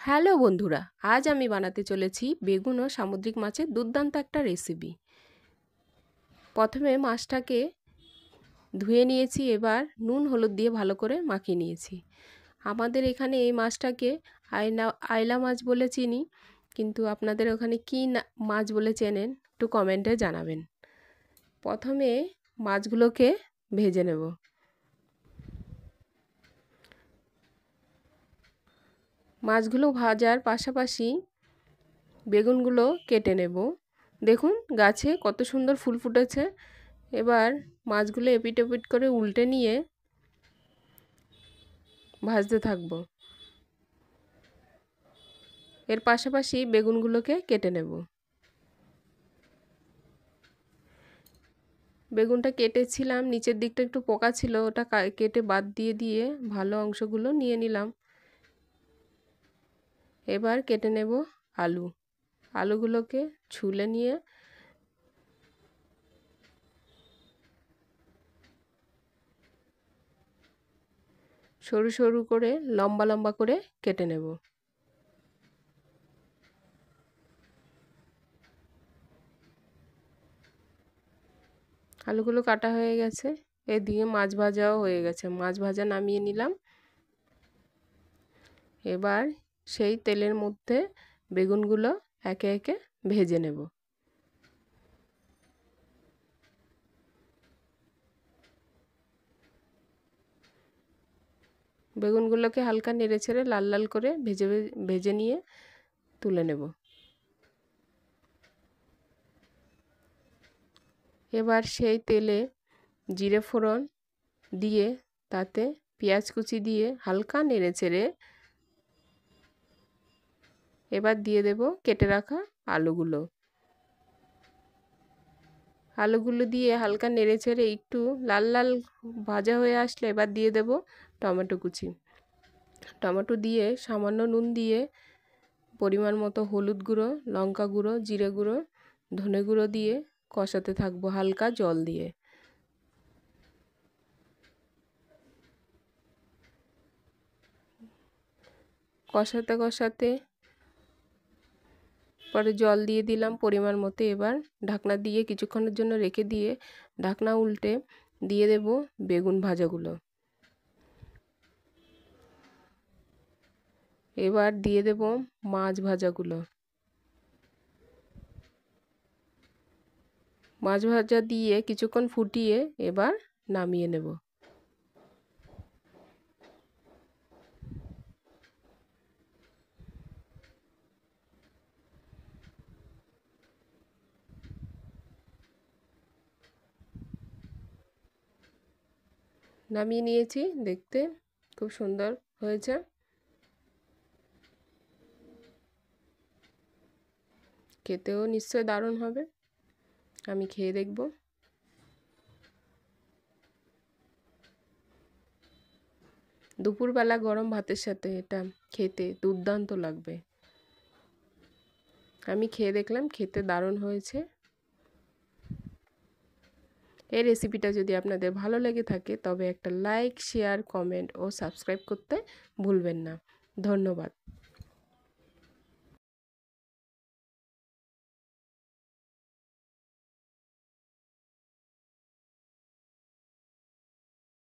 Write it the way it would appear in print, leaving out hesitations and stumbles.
Hello বন্ধুরা, আজ আমি বানাতে চলেছি বেগুন ও সামুদ্রিক মাছের দুর্দান্ত একটা রেসিপি। প্রথমে মাছটাকে ধুয়ে নিয়েছি, এবার নুন হলুদ দিয়ে ভালো করে মাখিয়ে নিয়েছি। আমাদের এখানে এই মাছটাকে আইলা মাছ বলে চিনি, কিন্তু আপনাদের ওখানে কী মাছ বলে চেনেন একটু কমেন্টে জানাবেন। প্রথমে মাছগুলোকে ভেজে নেব। মাছগুলো ভাজার পাশাপাশি বেগুনগুলো কেটে নেব। দেখুন গাছে কত সুন্দর ফুল ফুটেছে। এবার মাছগুলো এপিট ওপিট করে উল্টে নিয়ে ভাজতে থাকবো। এর পাশাপাশি বেগুনগুলোকে কেটে নেব। বেগুনটা কেটেছিলাম, নিচের দিকটা একটু পোকা ছিল, ওটা কেটে বাদ দিয়ে ভালো অংশগুলো নিয়ে নিলাম। এবার কেটে নেব আলুগুলোকে ছুলে নিয়ে সরু সরু করে লম্বা লম্বা করে কেটে নেব। আলুগুলো কাটা হয়ে গেছে, এদিকে মাছ ভাজাও হয়ে গেছে। মাছ ভাজা নামিয়ে নিলাম। এবার সেই তেলের মধ্যে বেগুনগুলো একে একে ভেজে নেব। বেগুনগুলোকে হালকা নেড়ে ছেড়ে লাল লাল করে ভেজে নিয়ে তুলে নেব। এবার সেই তেলে জিরে ফোড়ন দিয়ে তাতে পেঁয়াজ কুচি দিয়ে হালকা নেড়ে ছেড়ে এবার দিয়ে দেব কেটে রাখা আলুগুলো দিয়ে হালকা নেড়ে ছেড়ে একটু লাল লাল ভাজা হয়ে আসলে এবার দিয়ে দেব টমেটো কুচি। টমেটো দিয়ে সামান্য নুন দিয়ে পরিমাণ মতো হলুদ গুঁড়ো, লঙ্কা গুঁড়ো, জিরে গুঁড়ো, ধনে গুঁড়ো দিয়ে কষাতে থাকবো হালকা জল দিয়ে। কষাতে কষাতে পরে জল দিয়ে দিলাম পরিমাণ মতো। এবার ঢাকনা দিয়ে কিছুক্ষণের জন্য রেখে দিয়ে ঢাকনা উল্টে দিয়ে দেব বেগুন ভাজাগুলো। এবার দিয়ে দেব মাছ ভাজাগুলো। মাছ ভাজা দিয়ে কিছুক্ষণ ফুটিয়ে এবার নামিয়ে নেব। নামিয়ে নিয়েছি, দেখতে খুব সুন্দর হয়েছে। খেতেও নিশ্চয় দারুণ হবে। আমি খেয়ে দেখব। দুপুরবেলা গরম ভাতের সাথে এটা খেতে দুর্দান্ত লাগবে। আমি খেয়ে দেখলাম, খেতে দারুণ হয়েছে। এই রেসিপিটা যদি আপনাদের ভালো লেগে থাকে তবে একটা লাইক, শেয়ার, কমেন্ট ও সাবস্ক্রাইব করতে ভুলবেন না। ধন্যবাদ।